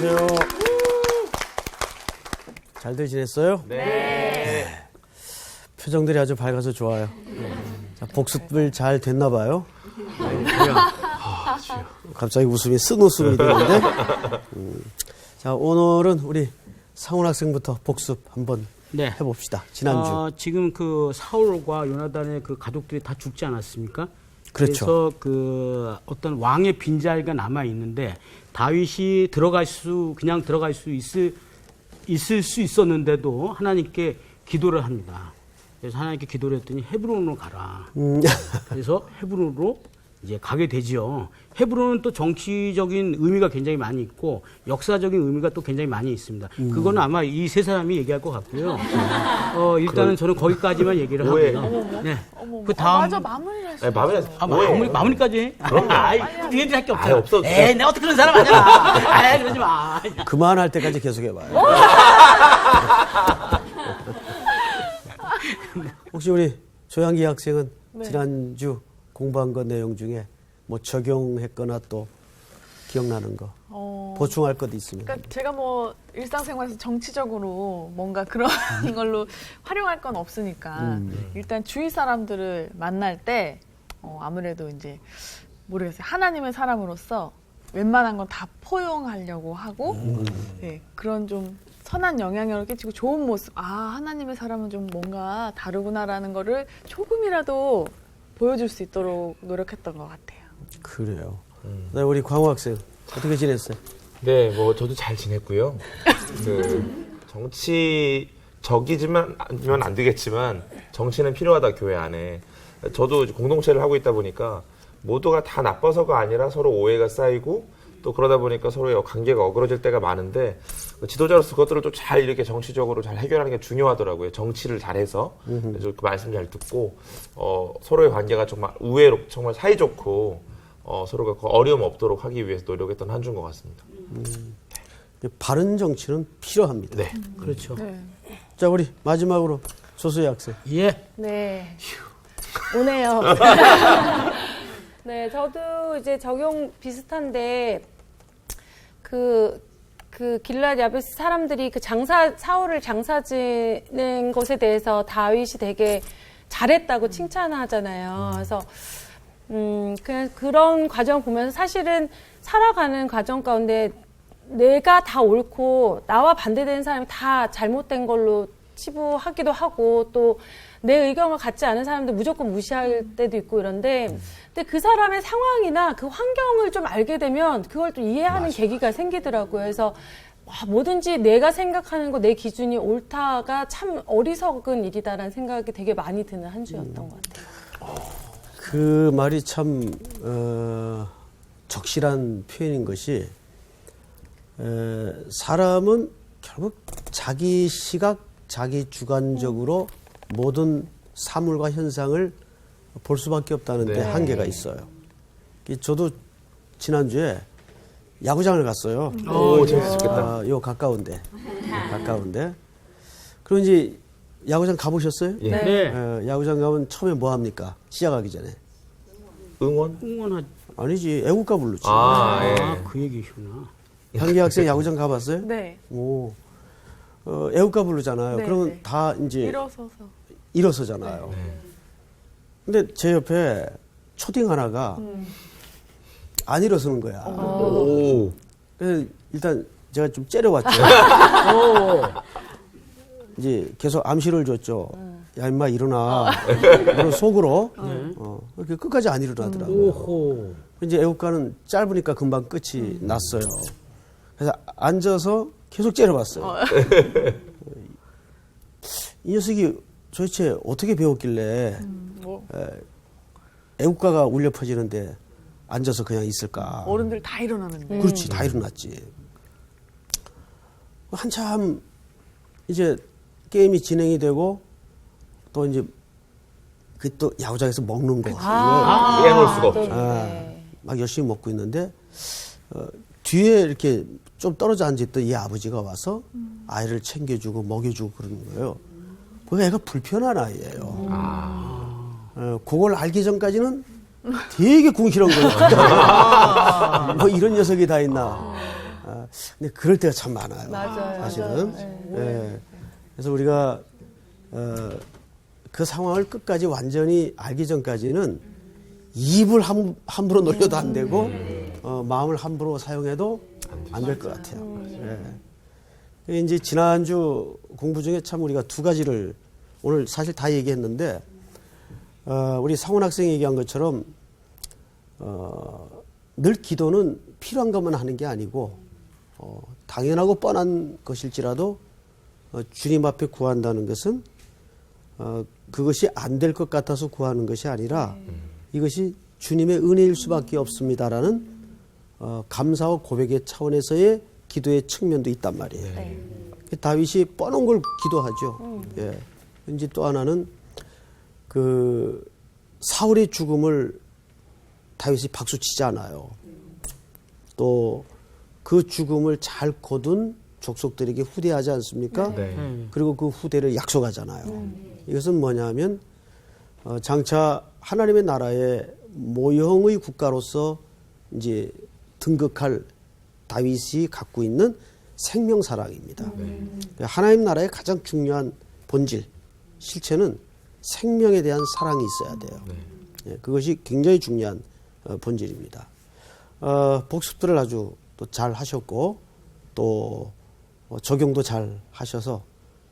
안녕하세요. 잘들 지냈어요? 네. 표정들이 아주 밝아서 좋아요. 자, 복습을 잘 됐나 봐요. 갑자기 웃음이 쓴 웃음이 되는데. 자, 오늘은 우리 상훈 학생부터 복습 한번 해봅시다. 지난주. 지금 그 사울과 요나단의 그 가족들이 다 죽지 않았습니까? 그렇죠. 그래서 그 어떤 왕의 빈자리가 남아 있는데 다윗이 그냥 들어갈 수 있을 수 있었는데도 하나님께 기도를 합니다. 그래서 하나님께 기도를 했더니 헤브론으로 가라. 그래서 헤브론으로 이제 가게 되지요. 헤브론은 또 정치적인 의미가 굉장히 많이 있고 역사적인 의미가 또 굉장히 많이 있습니다. 그거는 아마 이 세 사람이 얘기할 것 같고요. 일단은 저는 거기까지만 얘기를 하고요. 네. 그 다음 맞아, 마무리를 했어요. 마무리까지 해? 니네들 할 게 없잖아. 없어. 에이, 내가 어떻게 그런 사람 아니야. 그러지 마. 그만할 때까지 계속 해봐요. 혹시 우리 조양기 학생은 지난주 공부한 거 내용 중에 뭐 적용했거나 또 기억나는 거 보충할 것도 있습니다. 그러니까 제가 뭐 일상생활에서 정치적으로 뭔가 그런 걸로 활용할 건 없으니까 일단 주위 사람들을 만날 때 아무래도 이제 모르겠어요. 하나님의 사람으로서 웬만한 건 다 포용하려고 하고 네, 그런 좀 선한 영향력을 끼치고 좋은 모습, 하나님의 사람은 좀 뭔가 다르구나라는 거를 조금이라도 보여줄 수 있도록 노력했던 것 같아요. 그래요. 네, 우리 광호 학생 어떻게 지냈어요? 네, 뭐 저도 잘 지냈고요. 정치적이지만 아니면 안 되겠지만 정치는 필요하다 교회 안에. 저도 공동체를 하고 있다 보니까 모두가 다 나빠서가 아니라 서로 오해가 쌓이고 또 그러다 보니까 서로의 관계가 어그러질 때가 많은데 지도자로서 그것들을 또 잘 이렇게 정치적으로 잘 해결하는 게 중요하더라고요. 정치를 잘해서. 그래서 그 말씀 잘 듣고 서로의 관계가 정말 우애로 정말 사이좋고 서로가 어려움 없도록 하기 위해서 노력했던 한 주인 것 같습니다. 바른 정치는 필요합니다. 네. 그렇죠. 네. 자, 우리 마지막으로 조수희 학생. 예. 네. 오네요. 네, 저도 이제 적용 비슷한데, 그 길르앗 야베스 사람들이 사울을 장사 지는 것에 대해서 다윗이 되게 잘했다고 칭찬하잖아요. 그래서, 그냥 그런 과정 보면서 사실은 살아가는 과정 가운데 내가 다 옳고 나와 반대되는 사람이 다 잘못된 걸로 치부하기도 하고 또 내 의견과 같지 않은 사람들 무조건 무시할 때도 있고 이런데 근데 그 사람의 상황이나 그 환경을 좀 알게 되면 그걸 또 이해하는 계기가 생기더라고요. 그래서 뭐든지 내가 생각하는 거 내 기준이 옳다가 참 어리석은 일이다라는 생각이 되게 많이 드는 한 주였던 것 같아요. 그 말이 참 적실한 표현인 것이 사람은 결국 자기 시각, 자기 주관적으로 모든 사물과 현상을 볼 수밖에 없다는데 한계가 있어요. 저도 지난주에 야구장을 갔어요. 오, 재밌었겠다. 요 가까운데. 그럼 이제 야구장 가보셨어요? 예. 네. 야구장 가면 처음에 뭐 합니까? 시작하기 전에. 응원하지. 아니지, 애국가 부르지. 그 얘기시구나. 향기 학생 야구장 가봤어요? 네. 오. 애국가 부르잖아요. 네, 그러면 네. 다 이제 일어서잖아요. 근데 제 옆에 초딩 하나가 안 일어서는 거야. 오. 그래서 일단 제가 좀 째려봤죠. 이제 계속 암시를 줬죠. 야, 임마 일어나. 그런 속으로. 이렇게 끝까지 안 일어나더라고요. 오호. 이제 애국가는 짧으니까 금방 끝이 났어요. 그래서 앉아서 계속 째려봤어요. 이 녀석이 도대체 어떻게 배웠길래 애국가가 울려 퍼지는데 앉아서 그냥 있을까. 어른들 다 일어나는데. 그렇지, 다 일어났지. 한참 이제 게임이 진행이 되고 또 이제 그 또 야구장에서 먹는 거. 빼놓을 수가 없죠. 막 열심히 먹고 있는데 뒤에 이렇게 좀 떨어져 앉아있던 이 아버지가 와서 아이를 챙겨주고 먹여주고 그러는 거예요. 그 애가 불편한 아이예요. 그걸 알기 전까지는 되게 궁시렁거려. 뭐 이런 녀석이 다 있나. 근데 그럴 때가 참 많아요. 맞아요. 사실은. 네. 예. 그래서 우리가 그 상황을 끝까지 완전히 알기 전까지는 입을 함부로 놀려도 안 되고 마음을 함부로 사용해도 안 될 것 같아요. 예. 이제 지난주 공부 중에 참 우리가 두 가지를 오늘 사실 다 얘기했는데 우리 상훈 학생이 얘기한 것처럼 늘 기도는 필요한 것만 하는 게 아니고 당연하고 뻔한 것일지라도 주님 앞에 구한다는 것은 그것이 안 될 것 같아서 구하는 것이 아니라 이것이 주님의 은혜일 수밖에 없습니다라는 감사와 고백의 차원에서의 기도의 측면도 있단 말이에요. 네. 다윗이 뻔한 걸 기도하죠. 예. 이제 또 하나는 그 사울의 죽음을 다윗이 박수치지 않아요. 또 그 죽음을 잘 거둔 족속들에게 후대하지 않습니까? 네. 그리고 그 후대를 약속하잖아요. 이것은 뭐냐면 장차 하나님의 나라의 모형의 국가로서 이제 등극할 다윗이 갖고 있는 생명사랑입니다. 하나님 나라의 가장 중요한 본질, 실체는 생명에 대한 사랑이 있어야 돼요. 예, 그것이 굉장히 중요한 본질입니다. 복습들을 아주 또 잘 하셨고 또 적용도 잘 하셔서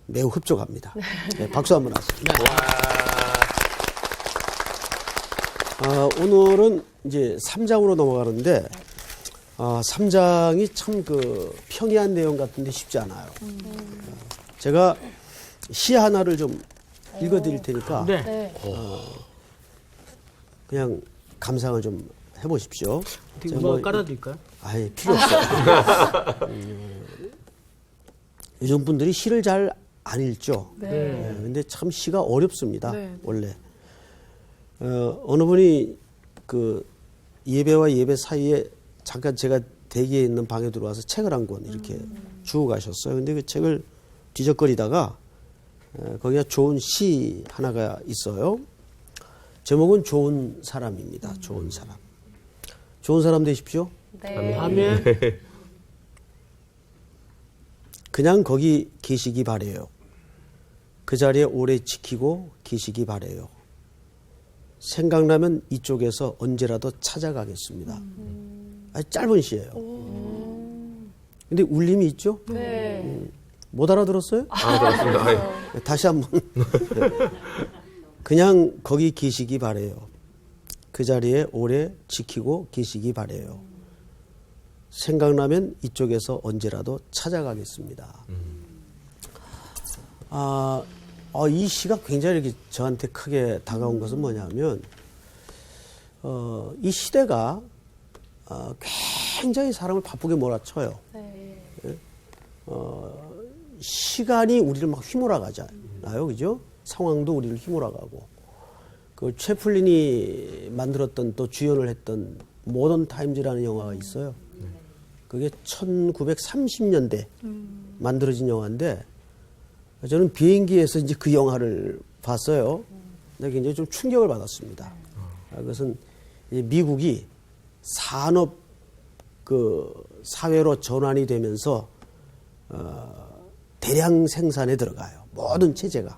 매우 흡족합니다. 네, 박수 한번 하시죠. 오늘은 이제 3장으로 넘어가는데 3장이 참 그 평이한 내용 같은데 쉽지 않아요. 제가 시 하나를 좀 읽어드릴 테니까 네. 네. 그냥 감상을 좀 해보십시오. 어떻게 제가 음악을 깔아드릴까요? 아예 필요 없어요. 요즘 분들이 시를 잘 안 읽죠. 네. 근데 참 시가 어렵습니다. 네. 원래. 어느 분이 그 예배와 예배 사이에 잠깐 제가 대기에 있는 방에 들어와서 책을 한 권 이렇게 주고 가셨어요. 근데 그 책을 뒤적거리다가 거기가 좋은 시 하나가 있어요. 제목은 좋은 사람입니다. 좋은 사람. 좋은 사람 되십시오. 네. 아멘. 그냥 거기 계시기 바래요. 그 자리에 오래 지키고 계시기 바래요. 생각나면 이쪽에서 언제라도 찾아가겠습니다. 아주 짧은 시예요. 근데 울림이 있죠? 네. 못 알아들었어요? 그렇습니다. 아이. 네, 다시 한번. 그냥 거기 계시기 바래요. 그 자리에 오래 지키고 계시기 바래요. 생각나면 이쪽에서 언제라도 찾아가겠습니다. 이 시가 굉장히 이렇게 저한테 크게 다가온 것은 뭐냐면, 이 시대가 굉장히 사람을 바쁘게 몰아쳐요. 네. 시간이 우리를 막 휘몰아가잖아요. 그죠? 상황도 우리를 휘몰아가고. 그 채플린이 만들었던 또 주연을 했던 모던 타임즈라는 영화가 있어요. 그게 1930년대 만들어진 영화인데 저는 비행기에서 이제 그 영화를 봤어요. 근데 굉장히 좀 충격을 받았습니다. 그것은 이제 미국이 산업 그 사회로 전환이 되면서 대량 생산에 들어가요. 모든 체제가.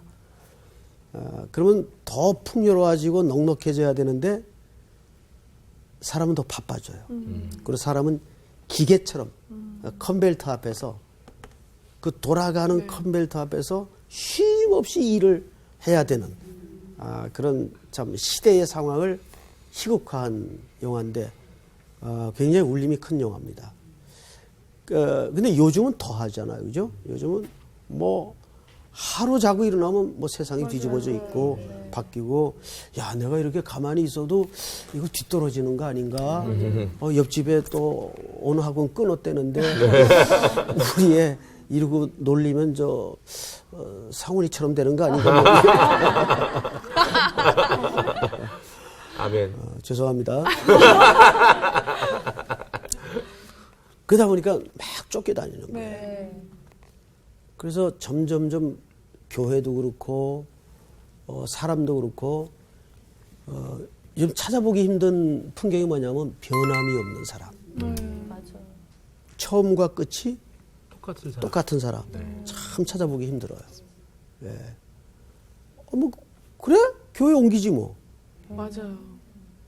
그러면 더 풍요로워지고 넉넉해져야 되는데 사람은 더 바빠져요. 그리고 사람은 기계처럼 컨벨트 앞에서 그 돌아가는 컨벨트 앞에서 쉼 없이 일을 해야 되는 그런 참 시대의 상황을 희극화한 영화인데 굉장히 울림이 큰 영화입니다. 근데 요즘은 더 하잖아요. 그죠? 요즘은 뭐 하루 자고 일어나면 뭐 세상이 뒤집어져 있고 바뀌고 야 내가 이렇게 가만히 있어도 이거 뒤떨어지는 거 아닌가 옆집에 또 어느 학원 끊었대는데 우리 애 이러고 놀리면 저 상훈이처럼 되는 거 아닌가 아멘. 죄송합니다. 그러다 보니까 막 쫓겨다니는 거예요. 네. 그래서 점점점 교회도 그렇고 사람도 그렇고 요즘 찾아보기 힘든 풍경이 뭐냐면 변함이 없는 사람. 맞아요. 처음과 끝이 똑같은 사람. 똑같은 사람. 참 찾아보기 힘들어요. 예. 뭐 그래? 교회 옮기지 뭐. 맞아요.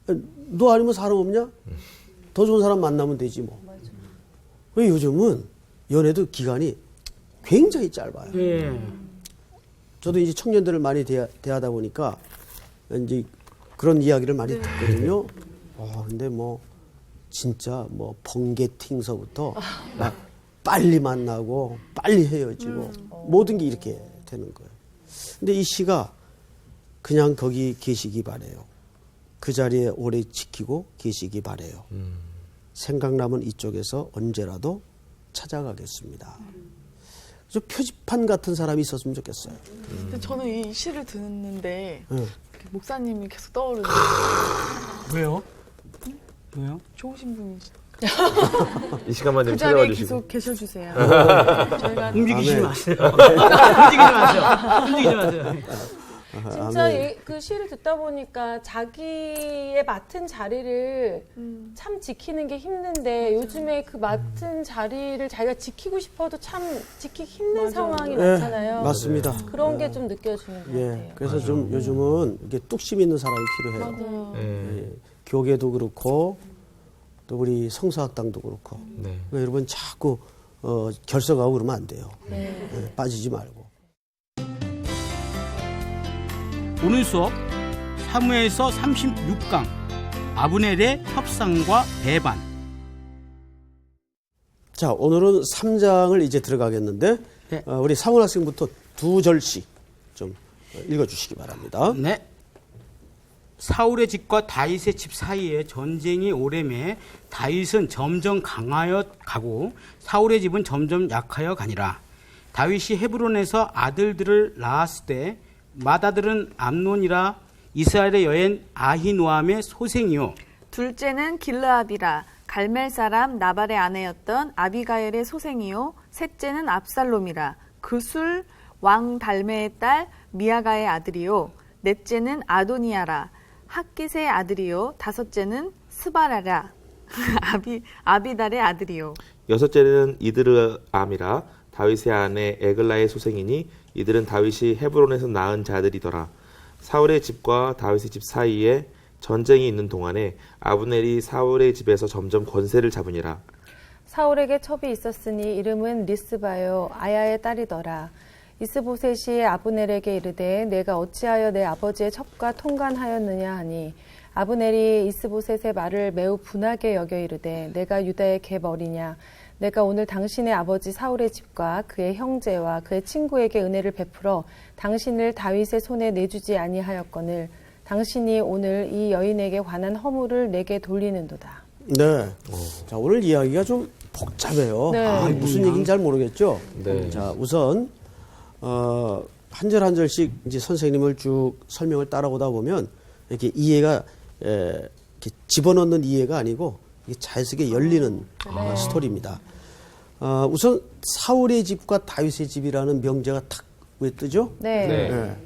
너 아니면 사람 없냐? 더 좋은 사람 만나면 되지 뭐. 왜 요즘은 연애도 기간이 굉장히 짧아요. 예. 저도 이제 청년들을 많이 대하다 보니까 이제 그런 이야기를 많이 듣거든요. 근데 뭐 진짜 뭐 번개팅서부터 막 빨리 만나고 빨리 헤어지고 모든 게 이렇게 되는 거예요. 근데 이 시가 그냥 거기 계시기 바래요. 그 자리에 오래 지키고 계시기 바래요. 생각나면 이쪽에서 언제라도 찾아가겠습니다. 그래서 표지판 같은 사람이 있었으면 좋겠어요. 근데 저는 이 시를 듣는데 응. 목사님이 계속 떠오르는 왜요? 왜요? 좋으신 분이시죠. 이 시간만 그 되면 자리에 찾아와 주시고. 계속 계셔주세요. 저희가 움직이지 아멘. 마세요. 움직이지 마세요. 움직이지 마세요. 진짜 그 시를 듣다 보니까 자기의 맡은 자리를 참 지키는 게 힘든데 요즘에 그 맡은 자리를 자기가 지키고 싶어도 참 지키기 힘든 상황이 많잖아요. 맞습니다. 그런 게 좀 느껴지는 것 같아요. 예, 그래서 좀 요즘은 이게 뚝심 있는 사람이 필요해요. 맞아요. 예, 교계도 그렇고 또 우리 성서학당도 그렇고 네. 그러니까 여러분 자꾸 결석하고 그러면 안 돼요. 네. 예, 빠지지 말고. 오늘 수업 사무엘서 36강 아브넬의 협상과 배반. 자, 오늘은 3장을 이제 들어가겠는데 네. 우리 사문 학생부터 2절씩 좀 읽어주시기 바랍니다. 네. 사울의 집과 다윗의 집 사이에 전쟁이 오래매 다윗은 점점 강하여 가고 사울의 집은 점점 약하여 가니라. 다윗이 헤브론에서 아들들을 낳았을 때 맏아들은 암논이라 이스라엘의 여인 아히노암의 소생이요. 둘째는 길르앗이라 갈멜 사람 나발의 아내였던 아비가엘의 소생이요. 셋째는 압살롬이라 그술 왕 달메의 딸 미아가의 아들이요. 넷째는 아도니아라 핫깃의 아들이요. 다섯째는 스바라라 아비달의 아들이요. 여섯째는 이드르암이라 다윗의 아내 에글라의 소생이니 이들은 다윗이 헤브론에서 낳은 자들이더라. 사울의 집과 다윗의 집 사이에 전쟁이 있는 동안에 아브넬이 사울의 집에서 점점 권세를 잡으니라. 사울에게 첩이 있었으니 이름은 리스바요 아야의 딸이더라. 이스보셋이 아브넬에게 이르되 내가 어찌하여 내 아버지의 첩과 통관하였느냐 하니 아브넬이 이스보셋의 말을 매우 분하게 여겨 이르되 내가 유다의 갭어리냐 내가 오늘 당신의 아버지 사울의 집과 그의 형제와 그의 친구에게 은혜를 베풀어 당신을 다윗의 손에 내주지 아니하였거늘 당신이 오늘 이 여인에게 관한 허물을 내게 돌리는도다. 네. 자, 오늘 이야기가 좀 복잡해요. 네. 무슨 얘기인지 잘 모르겠죠? 네. 자, 우선, 한 절 한 절씩 이제 선생님을 쭉 설명을 따라오다 보면 이렇게 이해가, 이렇게 집어넣는 이해가 아니고 이게 자연스럽게 열리는 스토리입니다. 우선 사울의 집과 다윗의 집이라는 명제가 탁 왜 뜨죠? 네. 네. 네.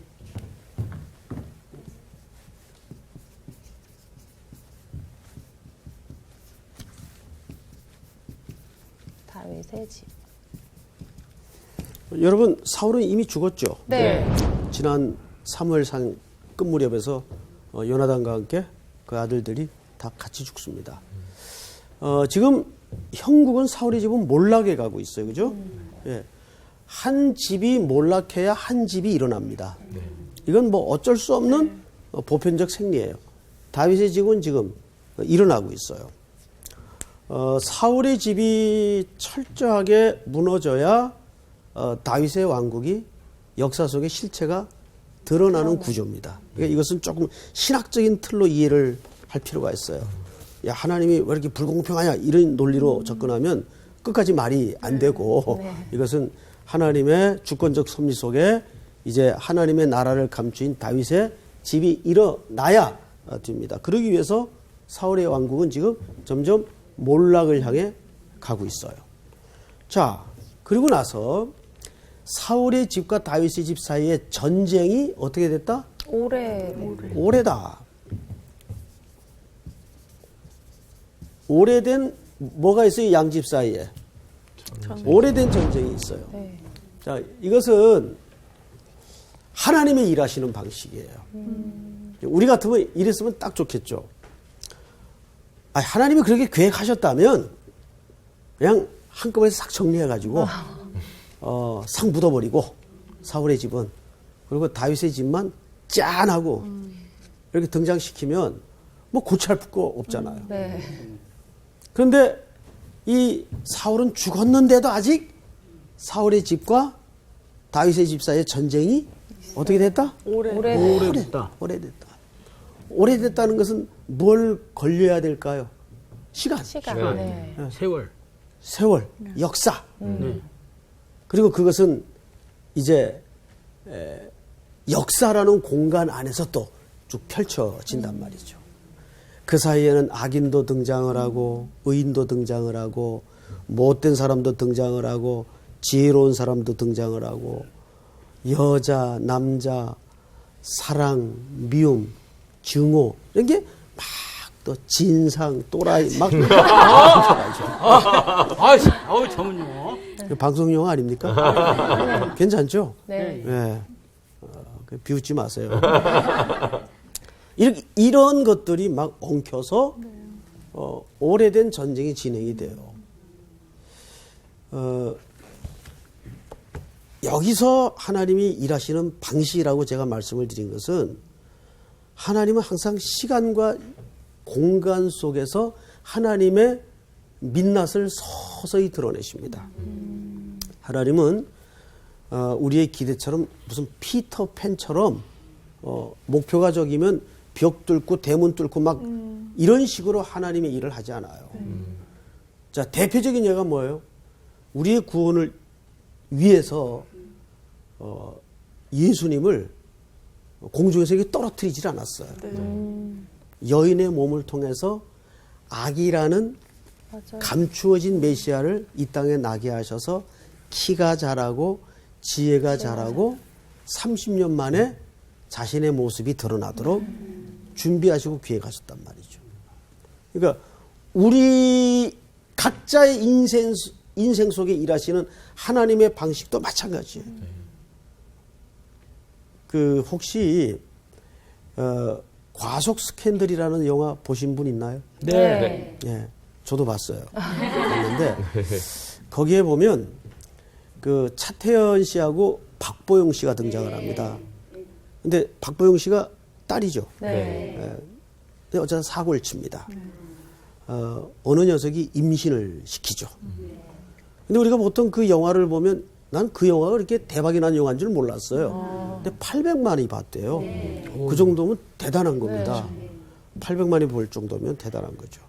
다윗의 집. 여러분, 사울은 이미 죽었죠? 네. 지난 사무엘상 끝 무렵에서 요나단과 함께 그 아들들이 다 같이 죽습니다. 지금 형국은 사울의 집은 몰락해 가고 있어요. 그죠? 예. 한 집이 몰락해야 한 집이 일어납니다. 이건 뭐 어쩔 수 없는 보편적 생리예요. 다윗의 집은 지금 일어나고 있어요. 사울의 집이 철저하게 무너져야 다윗의 왕국이 역사 속의 실체가 드러나는 구조입니다. 그러니까 이것은 조금 신학적인 틀로 이해를 할 필요가 있어요. 야, 하나님이 왜 이렇게 불공평하냐 이런 논리로 접근하면 끝까지 말이 안 되고 이것은 하나님의 주권적 섭리 속에 이제 하나님의 나라를 감추인 다윗의 집이 일어나야 됩니다. 그러기 위해서 사울의 왕국은 지금 점점 몰락을 향해 가고 있어요. 자, 그리고 나서 사울의 집과 다윗의 집 사이에 전쟁이 어떻게 됐다? 오래다. 오래된 뭐가 있어요? 양집 사이에. 오래된 전쟁이 있어요. 네. 자, 이것은 하나님의 일하시는 방식이에요. 우리 같으면 이랬으면 딱 좋겠죠. 아니, 하나님이 그렇게 계획하셨다면 그냥 한꺼번에 싹 정리해가지고 싹 묻어버리고 사울의 집은 그리고 다윗의 집만 짠하고 이렇게 등장시키면 뭐 고치할 거 없잖아요. 네. 그런데 이 사울은 죽었는데도 아직 사울의 집과 다윗의 집 사이의 전쟁이 어떻게 됐다? 오래됐다. 오래됐다. 오래됐다는 것은 뭘 걸려야 될까요? 시간, 시간. 네. 세월. 세월, 역사. 네. 그리고 그것은 이제 역사라는 공간 안에서 또 쭉 펼쳐진단 말이죠. 그 사이에는 악인도 등장을 하고 의인도 등장을 하고 못된 사람도 등장을 하고 지혜로운 사람도 등장을 하고 여자, 남자, 사랑, 미움, 증오 이런 게 막 또 진상, 또라이 막 아우 전문용어. 방송 용어 아닙니까? 괜찮죠? 네. 네. 비웃지 마세요. 이런 것들이 막 엉켜서 오래된 전쟁이 진행이 돼요. 여기서 하나님이 일하시는 방식이라고 제가 말씀을 드린 것은 하나님은 항상 시간과 공간 속에서 하나님의 민낯을 서서히 드러내십니다. 하나님은 우리의 기대처럼 무슨 피터팬처럼 목표가 적이면 벽 뚫고 대문 뚫고 막 이런 식으로 하나님의 일을 하지 않아요. 자, 대표적인 예가 뭐예요? 우리의 구원을 위해서 예수님을 공중에서 이렇게 떨어뜨리질 않았어요. 여인의 몸을 통해서 아기라는 맞아요. 감추어진 메시아를 이 땅에 나게 하셔서 키가 자라고 지혜가 자라고 30년 만에 자신의 모습이 드러나도록 준비하시고 기획하셨단 말이죠. 그러니까 우리 각자의 인생 속에 일하시는 하나님의 방식도 마찬가지예요. 그 혹시 과속 스캔들이라는 영화 보신 분 있나요? 네. 예, 저도 봤어요. 봤는데 거기에 보면 그 차태현 씨하고 박보영 씨가 등장을 합니다. 근데 박보영 씨가 딸이죠. 네. 예, 근데 어쨌든 사고를 칩니다. 어느 녀석이 임신을 시키죠. 근데 우리가 보통 그 영화를 보면 난 그 영화가 그렇게 대박이 난 영화인 줄 몰랐어요. 근데 800만이 봤대요. 그 정도면 대단한 겁니다. 800만이 볼 정도면 대단한 거죠.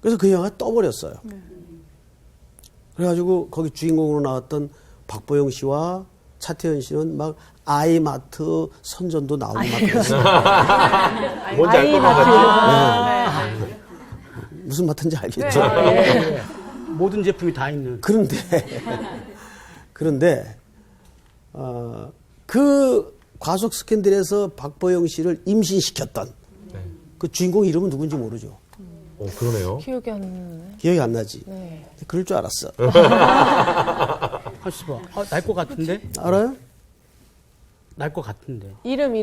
그래서 그 영화가 떠버렸어요. 그래가지고 거기 주인공으로 나왔던 박보영 씨와 차태현 씨는 막 아이마트 선전도 나오고 막 그랬어요. 뭔지 알 것 같아요. 무슨 마트인지 알겠죠? 모든 제품이 다 있는. 그런데 그 과속 스캔들에서 박보영 씨를 임신시켰던 그 주인공 이름은 누군지 모르죠. 그러네요. 기억이 안 나네. 기억이 안 나지. 네. 그럴 줄 알았어. 하시 봐. 날 것 같은데? 알아요? 날 것 같은데. 이름.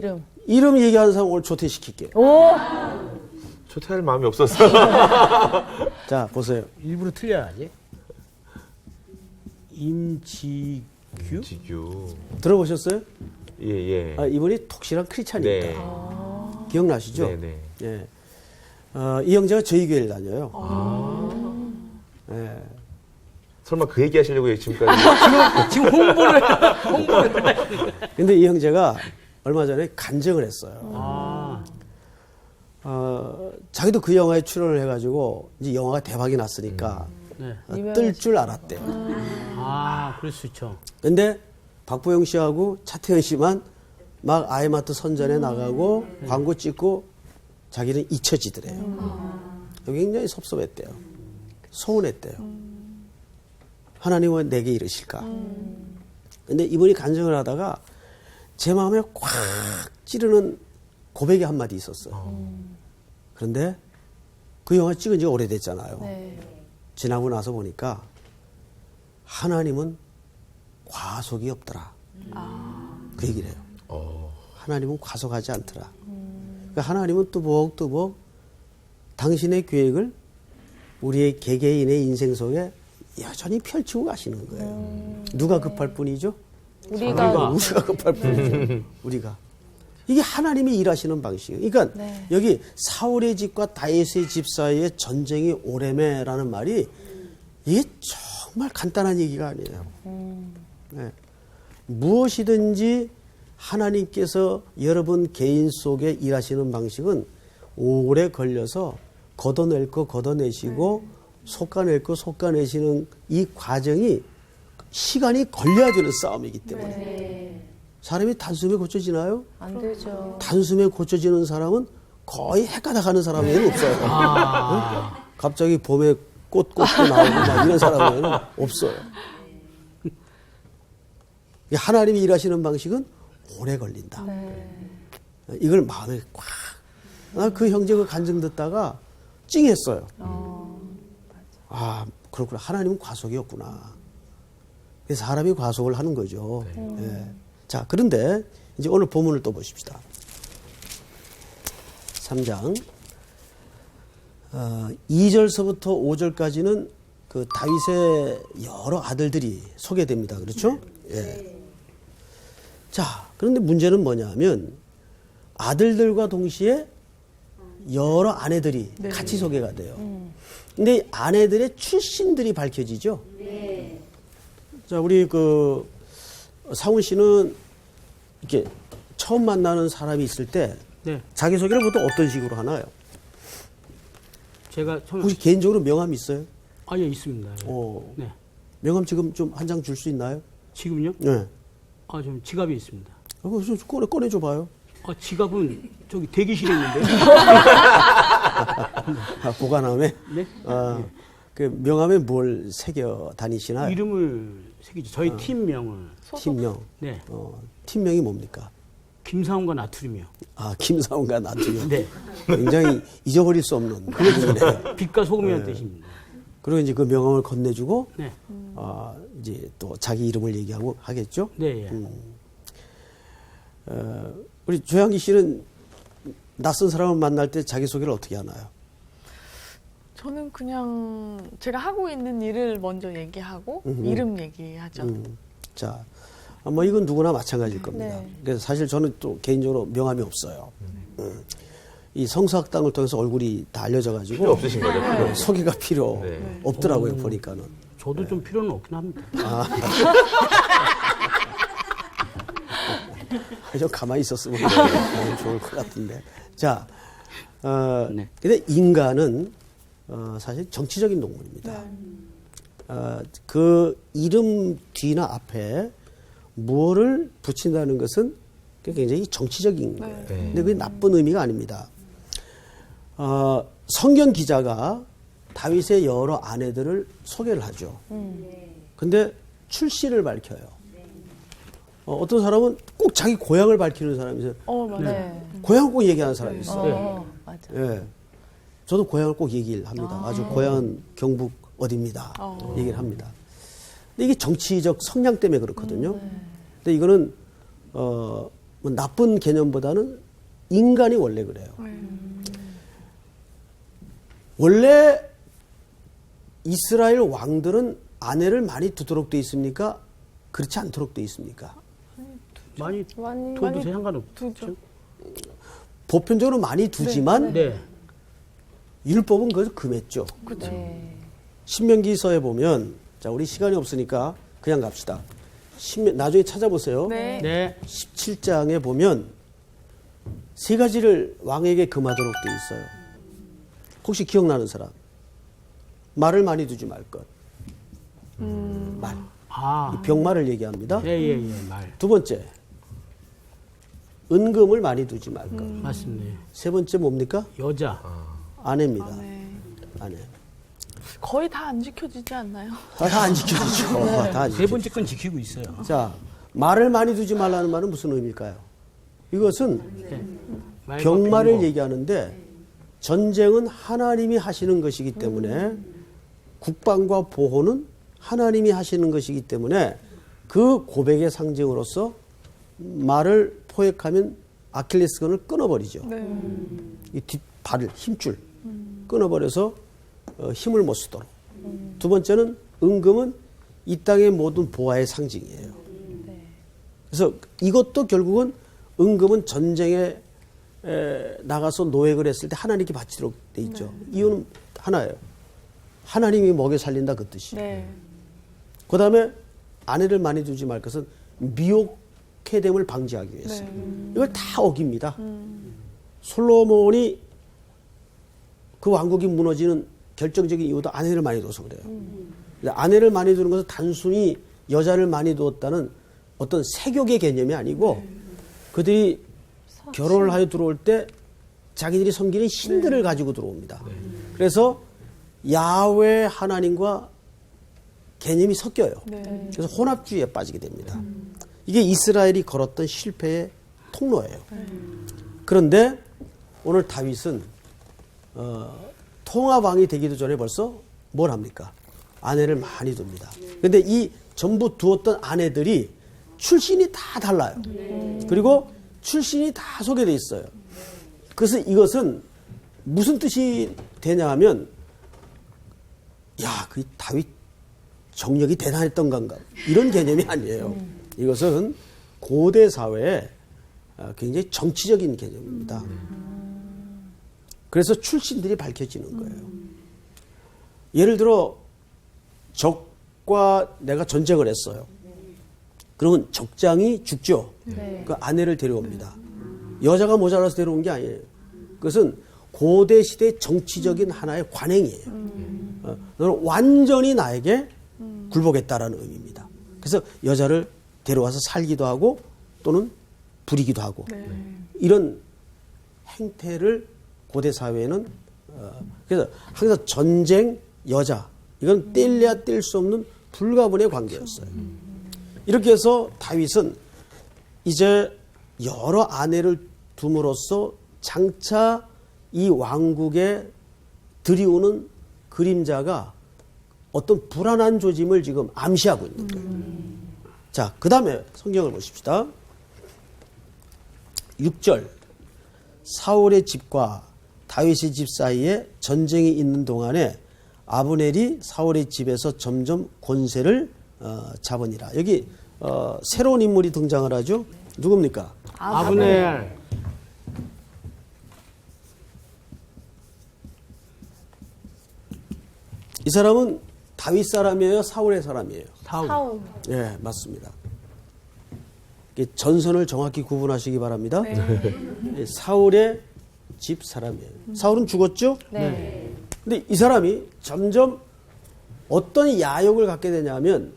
이름 얘기하는 사람 오늘 조퇴시킬게요. 오! 조퇴할 마음이 없었어. 자, 보세요. 일부러 틀려야지. 임지규? 지규. 들어보셨어요? 예. 이분이 톡실한 크리스찬입니다. 네. 기억나시죠? 네. 예. 이 형제가 저희 교회를 다녀요. 예. 설마 그 얘기 하시려고 지금까지. 지금 홍보를. 근데 이 형제가 얼마 전에 간증을 했어요. 자기도 그 영화에 출연을 해가지고 이제 영화가 대박이 났으니까 네. 뜰 줄 알았대요. 그럴 수 있죠. 근데 박보영 씨하고 차태현 씨만 막 아이마트 선전에 나가고 광고 찍고 자기는 잊혀지더래요. 굉장히 섭섭했대요. 서운했대요. 하나님 왜 내게 이러실까? 근데 이분이 간증을 하다가 제 마음에 꽉 찌르는 고백이 한마디 있었어요. 그런데 그 영화 찍은 지가 오래됐잖아요. 네. 지나고 나서 보니까 하나님은 과속이 없더라. 그 얘기를 해요. 하나님은 과속하지 않더라. 그러니까 하나님은 뚜벅뚜벅 당신의 계획을 우리의 개개인의 인생 속에 여전히 펼치고 가시는 거예요. 누가 급할 뿐이죠? 우리가 우리가 급할 뿐이죠. 우리가. 이게 하나님이 일하시는 방식이에요. 그러니까 여기 사울의 집과 다윗의 집 사이에 전쟁이 오래매라는 말이 이게 정말 간단한 얘기가 아니에요. 네. 무엇이든지 하나님께서 여러분 개인 속에 일하시는 방식은 오래 걸려서 걷어낼 거 걷어내시고 솎아낼 거 솎아내시는 이 과정이 시간이 걸려야 되는 싸움이기 때문에 사람이 단숨에 고쳐지나요? 안 되죠. 단숨에 고쳐지는 사람은 거의 헷가다 가는 사람 외에는 없어요. 응? 갑자기 봄에 꽃 꽂고 나오고 막 이런 사람 외에는 없어요. 하나님이 일하시는 방식은 오래 걸린다. 이걸 마음에 꽉. 나 그 형제 그 간증 듣다가 찡했어요. 아, 그렇구나. 하나님은 과속이 없구나. 그래서 사람이 과속을 하는 거죠. 예. 자, 그런데 이제 오늘 본문을 또 보십시다. 3장 2절서부터 5절까지는 그 다윗의 여러 아들들이 소개됩니다. 그렇죠? 예. 자, 그런데 문제는 뭐냐면 아들들과 동시에 여러 아내들이 같이 소개가 돼요. 근데 아내들의 출신들이 밝혀지죠. 자, 우리 그 상훈 씨는 이렇게 처음 만나는 사람이 있을 때 네. 자기소개를 보통 어떤 식으로 하나요? 제가 처음에 혹시 개인적으로 명함 있어요? 예, 있습니다. 예. 네. 명함 지금 좀 한 장 줄 수 있나요? 지금요? 네. 좀 지갑이 있습니다. 좀 꺼내줘 봐요. 지갑은 저기 대기실에 있는데. 보관함에? 네. 그 명함에 뭘 새겨 다니시나요? 이름을 새기죠. 저희 팀명을. 팀명. 네. 팀명이 뭡니까? 김상훈과 나투림이요. 김사훈과 나투요. 네. 굉장히 잊어버릴 수 없는. 그렇죠. 빛과 소금이라는 뜻입니다. 그리고 이제 그 명함을 건네주고, 네. 이제 또 자기 이름을 얘기하고 하겠죠? 네. 예. 우리 조양기 씨는 낯선 사람을 만날 때 자기소개를 어떻게 하나요? 저는 그냥 제가 하고 있는 일을 먼저 얘기하고 이름 얘기하죠. 자, 뭐 이건 누구나 마찬가지일 겁니다. 네. 그래서 사실 저는 또 개인적으로 명함이 없어요. 이 성서학당을 통해서 얼굴이 다 알려져가지고 필요 없으신 거죠? 필요. 소개가 필요 네. 없더라고요, 보니까는. 저도 좀 필요는 없긴 합니다. 좀 가만히 있었으면 좋을 것 같은데. 자, 네. 근데 인간은 사실 정치적인 동물입니다. 그 이름 뒤나 앞에 무엇을 붙인다는 것은 굉장히 정치적인 거예요. 근데 그게 나쁜 의미가 아닙니다. 성경 기자가 다윗의 여러 아내들을 소개를 하죠. 근데 출신을 밝혀요. 어떤 사람은 꼭 자기 고향을 밝히는 사람이 있어요. 맞아요. 고향을 꼭 얘기하는 사람이 있어요. 맞아. 예. 저도 고향을 꼭 얘기를 합니다. 아주 고향은 경북 어디입니다. 얘기를 합니다. 근데 이게 정치적 성향 때문에 그렇거든요. 근데 이거는 뭐 나쁜 개념보다는 인간이 원래 그래요. 원래 이스라엘 왕들은 아내를 많이 두도록 돼 있습니까? 그렇지 않도록 돼 있습니까? 많이 많이 둬도 상관없죠. 보편적으로 많이 두지만 네. 율법은 그걸 금했죠. 네. 신명기서에 보면 자 우리 시간이 없으니까 그냥 갑시다. 나중에 찾아보세요. 네. 네. 17장에 보면 세 가지를 왕에게 금하도록 돼 있어요. 혹시 기억나는 사람? 말을 많이 두지 말 것. 말. 이 병말을 얘기합니다. 예, 말. 두 번째, 은금을 많이 두지 말 것. 맞습니다. 세 번째 뭡니까? 여자. 아내입니다. 아내. 거의 다 안 지켜지지 않나요? 다 안 지켜지죠. 다 안 세 지켜지죠. 번째 건 지키고 있어요. 자, 말을 많이 두지 말라는 말은 무슨 의미일까요? 이것은 말과 병말을 병거. 얘기하는데 전쟁은 하나님이 하시는 것이기 때문에 국방과 보호는 하나님이 하시는 것이기 때문에 그 고백의 상징으로서 말을 포획하면 아킬레스건을 끊어버리죠. 네. 이 뒷발을 힘줄 끊어버려서 힘을 못 쓰도록. 두 번째는 은금은 이 땅의 모든 보화의 상징이에요. 그래서 이것도 결국은 은금은 전쟁에 나가서 노획을 했을 때 하나님께 바치도록 돼 있죠. 이유는 하나예요. 하나님이 먹여 살린다 그 뜻이에요. 네. 그 다음에 아내를 많이 두지 말 것은 미혹해 됨을 방지하기 위해서. 이걸 다 어깁니다. 솔로몬이 그 왕국이 무너지는 결정적인 이유도 아내를 많이 둬서 그래요. 아내를 많이 두는 것은 단순히 여자를 많이 두었다는 어떤 세욕의 개념이 아니고 그들이 결혼을 하여 들어올 때 자기들이 섬기는 신들을 가지고 들어옵니다. 그래서 야훼 하나님과 개념이 섞여요. 네. 그래서 혼합주의에 빠지게 됩니다. 이게 이스라엘이 걸었던 실패의 통로예요. 그런데 오늘 다윗은 통합왕이 되기도 전에 벌써 뭘 합니까? 아내를 많이 둡니다. 그런데 이 전부 두었던 아내들이 출신이 다 달라요. 그리고 출신이 다 소개되어 있어요. 그래서 이것은 무슨 뜻이 되냐 하면 야, 그 다윗 정력이 대단했던 건가 이런 개념이 아니에요. 이것은 고대 사회에 굉장히 정치적인 개념입니다. 그래서 출신들이 밝혀지는 거예요. 예를 들어 적과 내가 전쟁을 했어요. 그러면 적장이 죽죠. 그 아내를 데려옵니다. 여자가 모자라서 데려온 게 아니에요. 그것은 고대 시대의 정치적인 하나의 관행이에요. 너는 완전히 나에게 굴복했다라는 의미입니다. 그래서 여자를 데려와서 살기도 하고 또는 부리기도 하고 이런 행태를 고대 사회에는 그래서 항상 전쟁, 여자 이건 뗄래야 뗄 수 없는 불가분의 관계였어요. 이렇게 해서 다윗은 이제 여러 아내를 둠으로써 장차 이 왕국에 들이오는 그림자가 어떤 불안한 조짐을 지금 암시하고 있는 거예요. 자, 그 다음에 성경을 보십시다. 6절 사울의 집과 다윗의 집 사이에 전쟁이 있는 동안에 아브넬이 사울의 집에서 점점 권세를 잡으니라. 여기 새로운 인물이 등장을 하죠. 누굽니까? 아브넬. 이 사람은 다윗 사람이에요? 사울의 사람이에요? 사울. 예, 맞습니다. 전선을 정확히 구분하시기 바랍니다. 예, 사울의 집 사람이에요. 사울은 죽었죠? 네. 근데 이 사람이 점점 어떤 야욕을 갖게 되냐면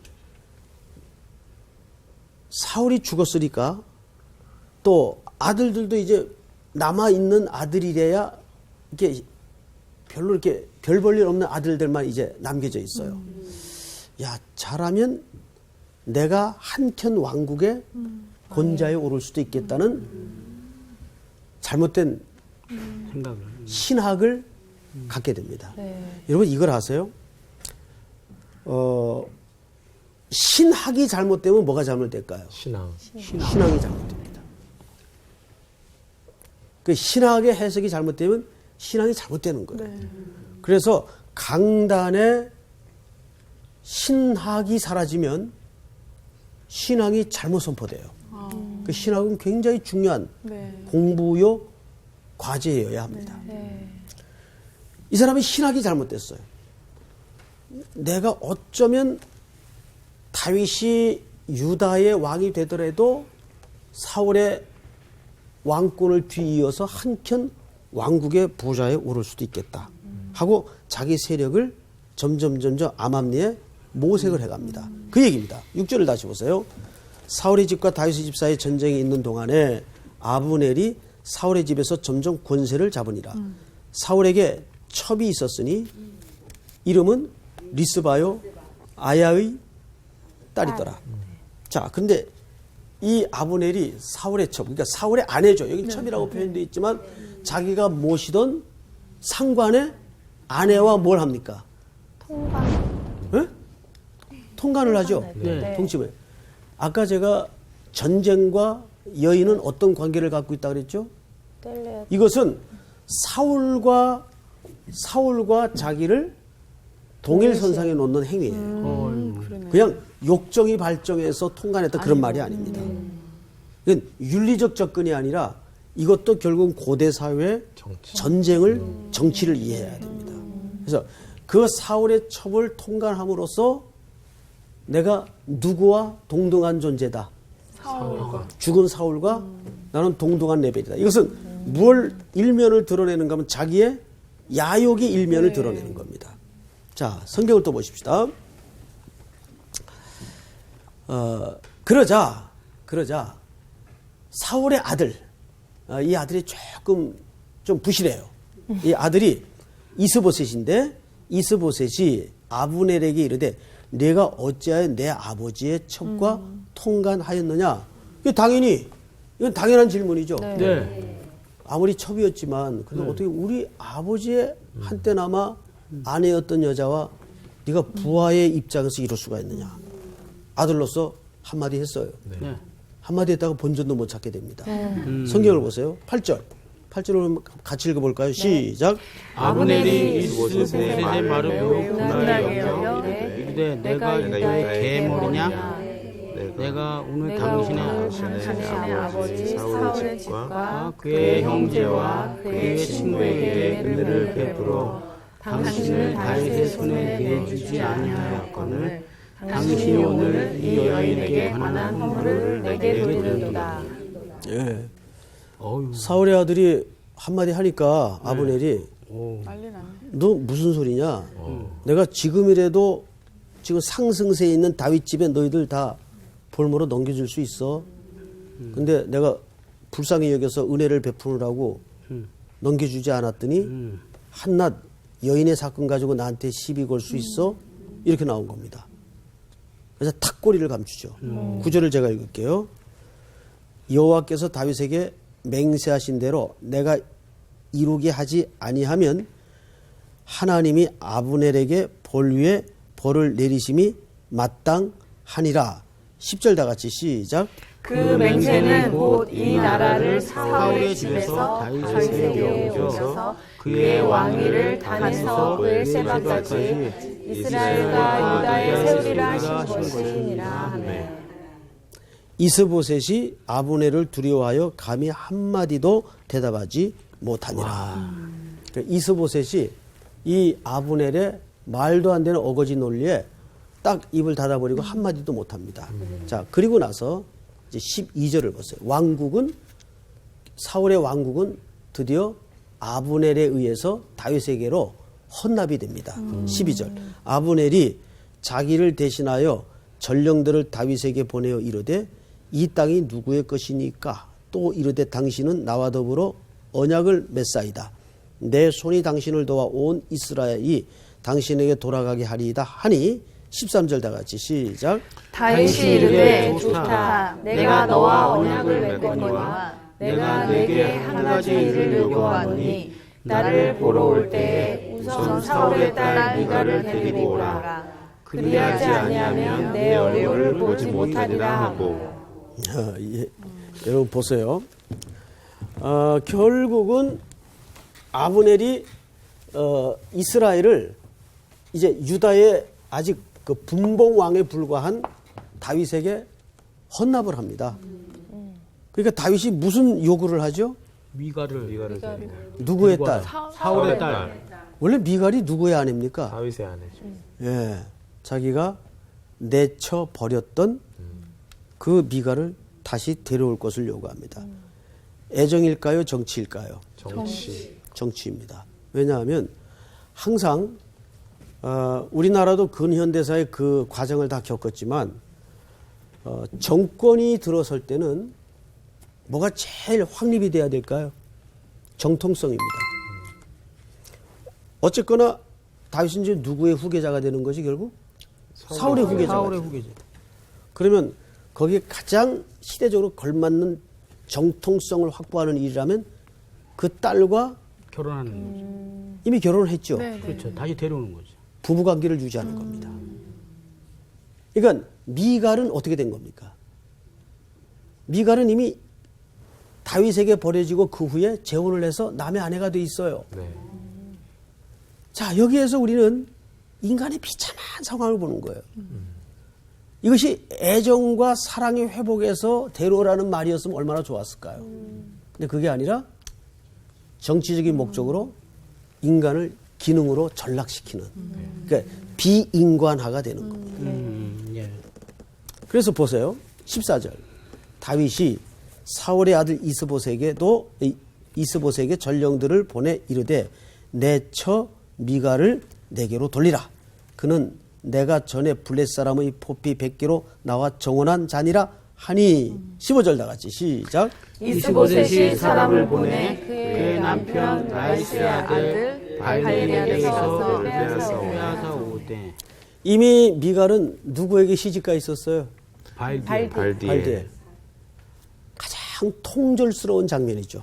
사울이 죽었으니까 또 아들들도 이제 남아있는 아들이래야 이렇게 별로 이렇게 별 볼 일 없는 아들들만 이제 남겨져 있어요. 야, 잘하면 내가 한켠 왕국의 권자에 오를 수도 있겠다는 잘못된 신학을 갖게 됩니다. 네. 여러분 이걸 아세요? 신학이 잘못되면 뭐가 잘못될까요? 신앙. 신앙이 잘못됩니다. 그 신학의 해석이 잘못되면 신앙이 잘못되는 거예요. 그래서 강단에 신학이 사라지면 신앙이 잘못 선포돼요. 그 신학은 굉장히 중요한 공부요 과제여야 합니다. 이 사람이 신학이 잘못됐어요. 내가 어쩌면 다윗이 유다의 왕이 되더라도 사울의 왕권을 뒤이어서 한켠 왕국의 보좌에 오를 수도 있겠다 하고 자기 세력을 점점 암암리에 모색을 해갑니다. 그 얘기입니다. 6절을 다시 보세요. 사울의 집과 다윗의 집 사이에 전쟁이 있는 동안에 아브넬이 사울의 집에서 점점 권세를 잡으니라. 사울에게 첩이 있었으니 이름은 리스바요 아야의 딸이더라. 자, 근데 이 아브넬이 사울의 첩, 그러니까 사울의 아내죠. 여기 첩이라고 표현되어 있지만 자기가 모시던 상관의 아내와 뭘 합니까? 통관. 네? 통관을 하죠. 네. 통치에. 아까 제가 전쟁과 여인은 어떤 관계를 갖고 있다 그랬죠? 뗄래야 이것은 사울과 자기를 동일선상에 놓는 행위예요. 그냥 욕정이 발정해서 통관했다 그런 말이 아닙니다. 이건 윤리적 접근이 아니라 이것도 결국 고대 사회의 전쟁을 정치를 이해해야 됩니다. 그래서 그 사울의 첩을 통관함으로써 내가 누구와 동등한 존재다. 죽은 사울과 나는 동등한 레벨이다. 이것은 무엇 일면을 드러내는가 하면 자기의 야욕의 일면을 드러내는 겁니다. 자, 성경을 또 보십시다. 그러자 사울의 아들, 이 아들이 조금 좀 부실해요. 이 아들이 이스보셋인데 이스보셋이 아브넬에게 이르되 내가 어찌하여 내 아버지의 첩과 통관하였느냐? 이건 당연한 질문이죠. 네. 아무리 첩이었지만 근데 어떻게 우리 아버지의 한때나마 아내였던 여자와 네가 부하의 입장에서 이럴 수가 있느냐? 아들로서 한마디 했어요. 네. 한마디 했다가 본전도 못 찾게 됩니다. 성경을 보세요. 8절을 같이 읽어볼까요? 시작. 아브넬이 이스보셋의 말을 명분하게 여겨 이르되 내가 유다의 계머리냐 내가 오늘 당신의 아버지 사울의 집과 그의 형제와 그의 친구에게 은혜를 베풀어 당신을 다윗의 손에 내주지 아니하였거늘 당신이 오늘 이 여인에게 관한 헌물을 내게 드리리다. 예. 어휴. 사울의 아들이 한마디 하니까 아브넬이 난리 났네. 너 무슨 소리냐? 내가 지금이라도 지금 상승세에 있는 다윗 집에 너희들 다 볼모로 넘겨줄 수 있어. 근데 내가 불쌍히 여겨서 은혜를 베푸느라고 넘겨주지 않았더니 한낱 여인의 사건 가지고 나한테 시비 걸 수 있어? 이렇게 나온 겁니다. 그래서 탁골이를 감추죠. 구절을 제가 읽을게요. 여호와께서 다윗에게 맹세하신 대로 내가 이루게 하지 아니하면 하나님이 아브넬에게 벌 위에 벌을 내리심이 마땅하니라. 10절 다 같이 시작. 그 맹세는 곧 이 나라를 사울의 집에서 다윗에게 오셔서 그의 왕위를 단에서 브엘세바까지 이스라엘과 유다에 세우리라 하신 것이니라 하네. 이스보셋이 아브넬을 두려워하여 감히 한마디도 대답하지 못하니라. 그러니까 이스보셋이 이 아브넬의 말도 안 되는 어거지 논리에 딱 입을 닫아버리고 한마디도 못합니다. 자, 그리고 나서 이제 12절을 보세요. 사울의 왕국은 드디어 아브넬에 의해서 다윗에게로 헌납이 됩니다. 12절. 아브넬이 자기를 대신하여 전령들을 다윗에게 보내어 이르되 이 땅이 누구의 것이니까? 또 이르되 당신은 나와 더불어 언약을 맺사이다. 내 손이 당신을 도와 온 이스라엘이 당신에게 돌아가게 하리이다 하니 13절 다 같이 시작. 다윗이 이르되 좋다. 내가 너와 언약을 맺거니와 내가 내게 한 가지 일을 요구하노니 나를 보러 올 때에 우선 사울의 딸 미가를 데리고 오라. 그리하지 아니하면 내 얼굴을 보지 못하리라 하고. 예. 여러분 보세요. 결국은 아브넬이 이스라엘을 이제 유다의 아직 그 분봉왕에 불과한 다윗에게 헌납을 합니다. 그러니까 다윗이 무슨 요구를 하죠? 미가를 누구의 딸? 사울의 딸. 원래 미갈이 누구의 아내입니까? 다윗의 아내죠. 예, 자기가 내쳐 버렸던 그 미갈을 다시 데려올 것을 요구합니다. 애정일까요? 정치일까요? 정치입니다. 왜냐하면 항상 우리나라도 근현대사의 그 과정을 다 겪었지만 정권이 들어설 때는 뭐가 제일 확립이 돼야 될까요? 정통성입니다. 어쨌거나 다윗은 이제 누구의 후계자가 되는 거지 결국? 사울의 후계자가 되죠. 그러면 거기에 가장 시대적으로 걸맞는 정통성을 확보하는 일이라면 그 딸과 결혼하는 거죠. 이미 결혼을 했죠. 네, 네. 그렇죠. 다시 데려오는 거죠. 부부관계를 유지하는 겁니다. 그러니까 미갈은 어떻게 된 겁니까? 미갈은 이미 다윗에게 버려지고 그 후에 재혼을 해서 남의 아내가 돼 있어요. 네. 자, 여기에서 우리는 인간의 비참한 상황을 보는 거예요. 이것이 애정과 사랑의 회복에서 데려오라는 말이었으면 얼마나 좋았을까요? 근데 그게 아니라 정치적인 목적으로 인간을 기능으로 전락시키는, 그러니까 비인간화가 되는 겁니다. 예. 그래서 보세요. 14절. 다윗이 사울의 아들 이스보셋에게 전령들을 보내 이르되 내 처 미갈을 내게로 돌리라. 그는 내가 전에 블레 사람의 포피 100개로 나와 정원한 자니라 하니. 15절 다 같이 시작. 이스보셋이 사람을 보내 그의 남편 나이스의 아들 발디에게서 빼앗아 오되. 이미 미갈은 누구에게 시집가 있었어요? 발디. 발디에. 가장 통절스러운 장면이죠.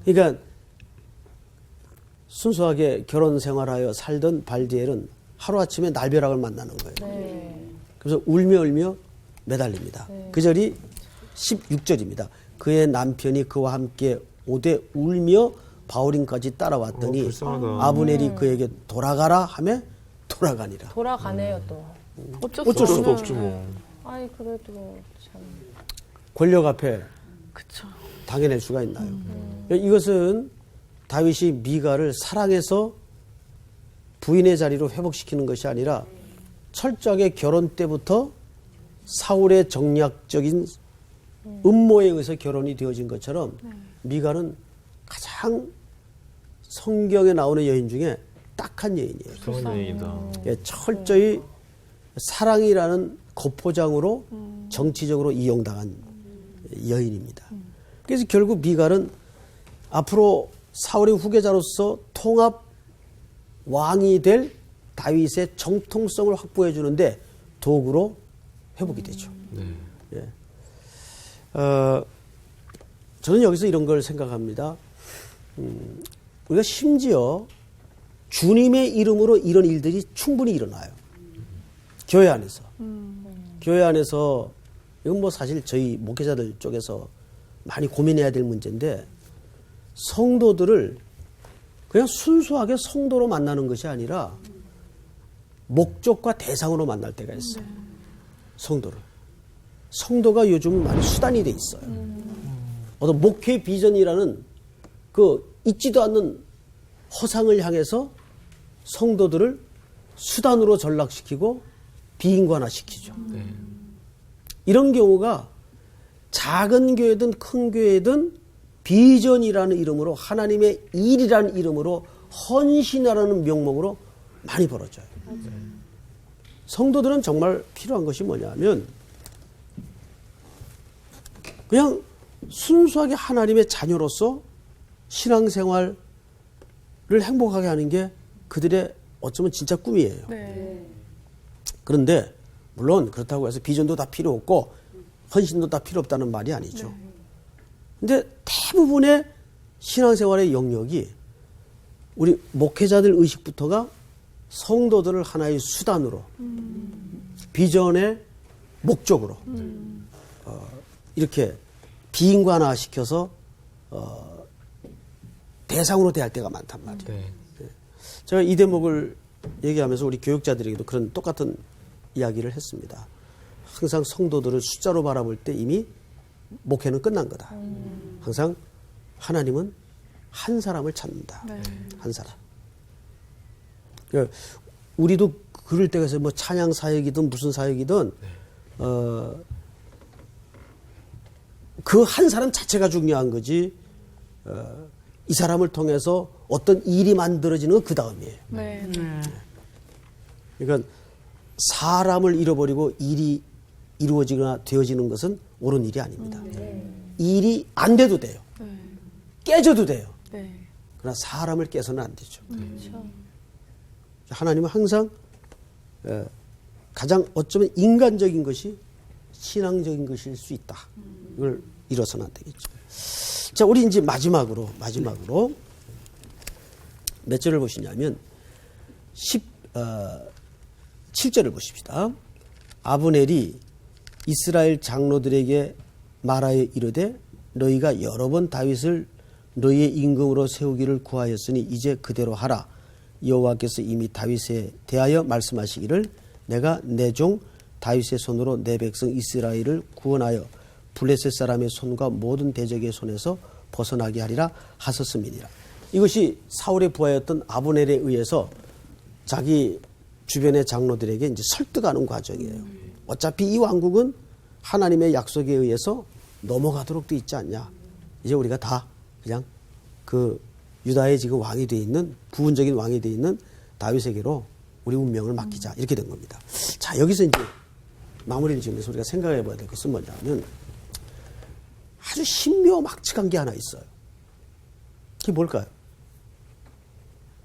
그러니까 순수하게 결혼 생활하여 살던 발디엘은 하루아침에 날벼락을 만나는 거예요. 그래서 울며 매달립니다. 그 절이 16절입니다. 그의 남편이 그와 함께 오되 울며 바울임까지 따라왔더니 불쌍하다. 아브넬이 그에게 돌아가라 하며 돌아가니라. 돌아가네요 또. 어쩔 수 없지 뭐. 아이 그래도 참. 권력 앞에 그쵸. 당해낼 수가 있나요? 이것은 다윗이 미갈을 사랑해서 부인의 자리로 회복시키는 것이 아니라 철저하게 결혼 때부터 사울의 정략적인 음모에 의해서 결혼이 되어진 것처럼 미갈은 가장 성경에 나오는 여인 중에 딱한 여인이에요. 그런 여인이다. 예, 철저히 사랑이라는 겉포장으로 정치적으로 이용당한 여인입니다. 그래서 결국 미갈은 앞으로 사울의 후계자로서 통합 왕이 될 다윗의 정통성을 확보해 주는데 도구로 회복이 되죠. 예. 저는 여기서 이런 걸 생각합니다. 우리가 심지어 주님의 이름으로 이런 일들이 충분히 일어나요. 교회 안에서. 교회 안에서 이건 뭐 사실 저희 목회자들 쪽에서 많이 고민해야 될 문제인데 성도들을 그냥 순수하게 성도로 만나는 것이 아니라 목적과 대상으로 만날 때가 있어요. 성도를. 성도가 요즘 많이 수단이 돼 있어요. 어떤 목회 비전이라는 그 있지도 않는 허상을 향해서 성도들을 수단으로 전락시키고 비인간화시키죠. 이런 경우가 작은 교회든 큰 교회든 비전이라는 이름으로 하나님의 일이라는 이름으로 헌신이라는 명목으로 많이 벌어져요. 성도들은 정말 필요한 것이 뭐냐면 그냥 순수하게 하나님의 자녀로서 신앙생활을 행복하게 하는 게 그들의 어쩌면 진짜 꿈이에요. 네. 그런데 물론 그렇다고 해서 비전도 다 필요 없고 헌신도 다 필요 없다는 말이 아니죠. 근데 대부분의 신앙생활의 영역이 우리 목회자들 의식부터가 성도들을 하나의 수단으로 비전의 목적으로 이렇게 비인간화시켜서 대상으로 대할 때가 많단 말이에요. 네. 제가 이 대목을 얘기하면서 우리 교육자들에게도 그런 똑같은 이야기를 했습니다. 항상 성도들을 숫자로 바라볼 때 이미 목회는 끝난 거다. 항상 하나님은 한 사람을 찾는다. 네. 한 사람. 그러니까 우리도 그럴 때가 있어요. 뭐 찬양 사역이든 무슨 사역이든 그 한 사람 자체가 중요한 거지. 이 사람을 통해서 어떤 일이 만들어지는 건 그 다음이에요. 네. 그러니까 사람을 잃어버리고 일이 이루어지거나 되어지는 것은 옳은 일이 아닙니다. 일이 안 돼도 돼요. 네. 깨져도 돼요. 네. 그러나 사람을 깨서는 안 되죠. 그렇죠. 하나님은 항상 가장 어쩌면 인간적인 것이 신앙적인 것일 수 있다. 이걸 잃어서는 안 되겠죠. 자, 우리 이제 마지막으로 몇 절을 보시냐면 7절을 보십시다. 아브넬이 이스라엘 장로들에게 말하여 이르되 너희가 여러 번 다윗을 너희의 임금으로 세우기를 구하였으니 이제 그대로 하라. 여호와께서 이미 다윗에 대하여 말씀하시기를 내가 내 종 다윗의 손으로 내 백성 이스라엘을 구원하여 블레셋 사람의 손과 모든 대적의 손에서 벗어나게 하리라 하셨음이니라. 이것이 사울의 부하였던 아브넬에 의해서 자기 주변의 장로들에게 이제 설득하는 과정이에요. 어차피 이 왕국은 하나님의 약속에 의해서 넘어가도록 돼 있지 않냐. 이제 우리가 다 그냥 그 유다의 지금 왕이 돼 있는 부분적인 왕이 돼 있는 다윗에게로 우리 운명을 맡기자 이렇게 된 겁니다. 자, 여기서 이제 마무리를 지으면서 우리가 생각해 봐야 될 것은 뭐냐면 아주 신묘막측한 게 하나 있어요. 그게 뭘까요?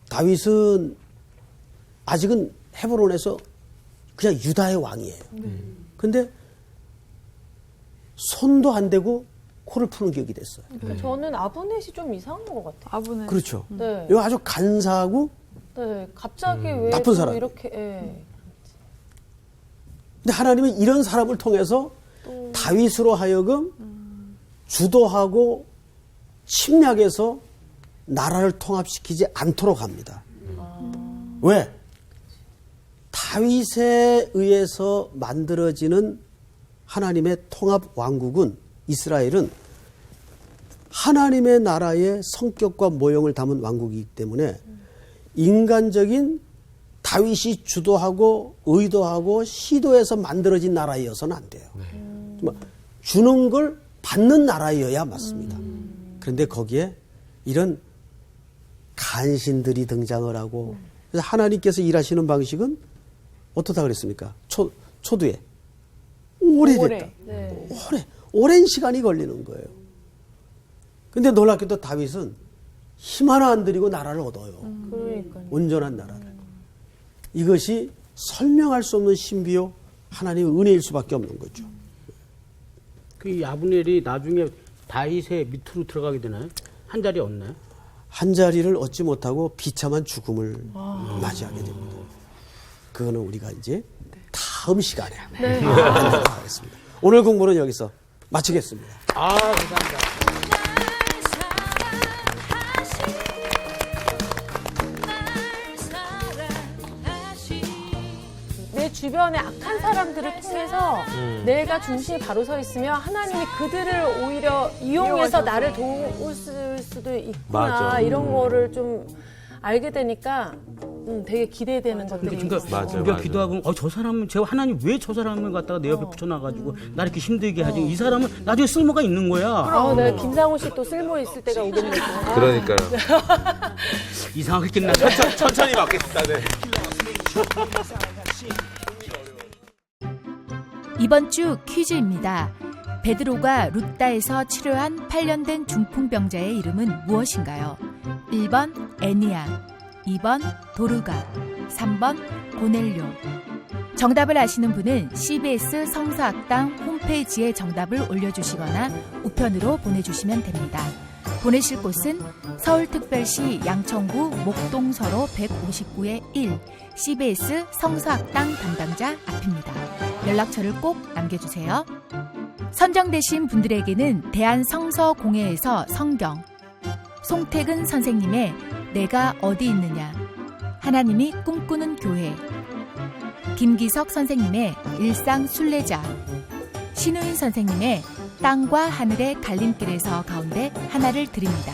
다윗은 아직은 헤브론에서 그냥 유다의 왕이에요. 근데 손도 안 대고 코를 푸는 격이 됐어요. 저는 아브넷이 좀 이상한 것 같아요. 아브는 그렇죠. 네. 이거 아주 간사하고 네, 갑자기 왜 나쁜 또 사람. 이렇게 예. 근데 하나님은 이런 사람을 통해서 다윗으로 하여금 주도하고 침략해서 나라를 통합시키지 않도록 합니다. 왜? 다윗에 의해서 만들어지는 하나님의 통합 왕국은 이스라엘은 하나님의 나라의 성격과 모형을 담은 왕국이기 때문에 인간적인 다윗이 주도하고 의도하고 시도해서 만들어진 나라이어서는 안 돼요. 주는 걸 받는 나라여야 맞습니다. 그런데 거기에 이런 간신들이 등장을 하고 그래서 하나님께서 일하시는 방식은 어떻다 그랬습니까? 초두에 오래됐다. 네. 오랜 시간이 걸리는 거예요. 근데 놀랍게도 다윗은 힘 하나 안 들이고 나라를 얻어요. 그러니까요. 온전한 나라를. 이것이 설명할 수 없는 신비요 하나님의 은혜일 수밖에 없는 거죠. 그 아브넬이 나중에 다윗의 밑으로 들어가게 되나요? 한 자리 얻나요? 한 자리를 얻지 못하고 비참한 죽음을 맞이하게 됩니다. 그거는 우리가 이제 다음 시간에 만나도록 하겠습니다. 오늘 공부는 여기서 마치겠습니다. 감사합니다. 내 주변에 악한 사람들을 통해서 내가 중심이 바로 서 있으면 하나님이 그들을 오히려 이용해서 나를 도울 수도 있구나 맞아. 이런 거를 좀 알게 되니까 되게 기대되는 것들이 그러니까 있어요. 맞아요, 우리가 맞아요. 기도하고 저 사람은 제가 하나님 왜 저 사람을 갖다가 내 옆에 붙여놔가지고 나 이렇게 힘들게 하지? 이 사람은 나중에 쓸모가 있는 거야. 네, 김상훈 씨 또 쓸모 있을 때가 오겠네요. 그러니까요. 이상하게 끝났어. 천천히 받겠습니다. 네. 이번 주 퀴즈입니다. 베드로가 룻다에서 치료한 8년 된 중풍병자의 이름은 무엇인가요? 1번 애니야, 2번 도르가, 3번 고넬료. 정답을 아시는 분은 CBS 성서학당 홈페이지에 정답을 올려주시거나 우편으로 보내주시면 됩니다. 보내실 곳은 서울특별시 양천구 목동서로 159-1 CBS 성서학당 담당자 앞입니다. 연락처를 꼭 남겨주세요. 선정되신 분들에게는 대한성서공회에서 성경, 송태근 선생님의 내가 어디 있느냐, 하나님이 꿈꾸는 교회, 김기석 선생님의 일상 순례자, 신우인 선생님의 땅과 하늘의 갈림길에서 가운데 하나를 드립니다.